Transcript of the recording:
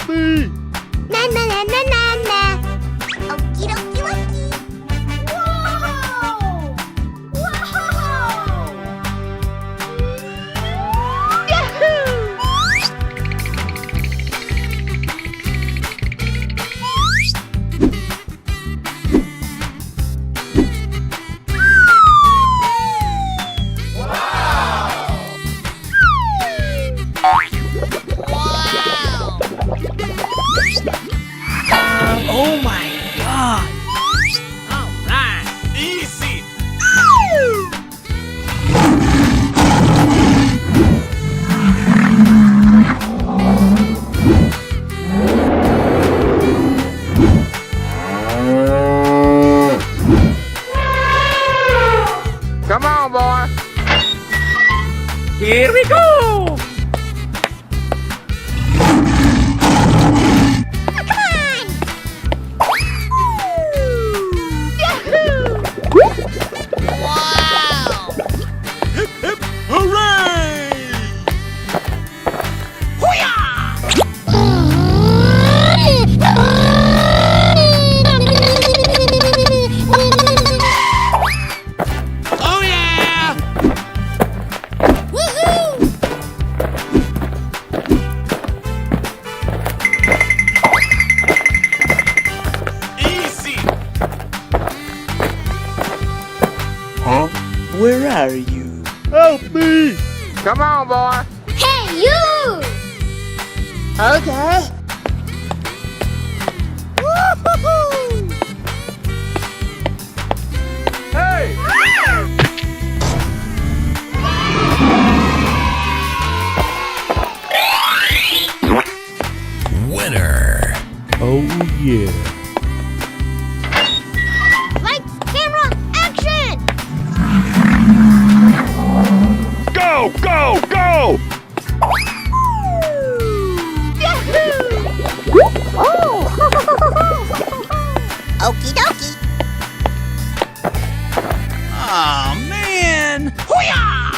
me! Na na na na na na. Okie dokie dokie. Whoa! Whoa! Oh my god! Alright! Easy! Come on, boy! Here we go! Hip hip hooray! Oh yeah! Woohoo! Easy! Huh? Where are you? Help me! Come on, boy! Hey, you! Okay. Woo-hoo-hoo! Hey! Winner. Oh, yeah. Lights, camera, action! Go, go, go! Okie dokie. Aw, man! Hoo-yah!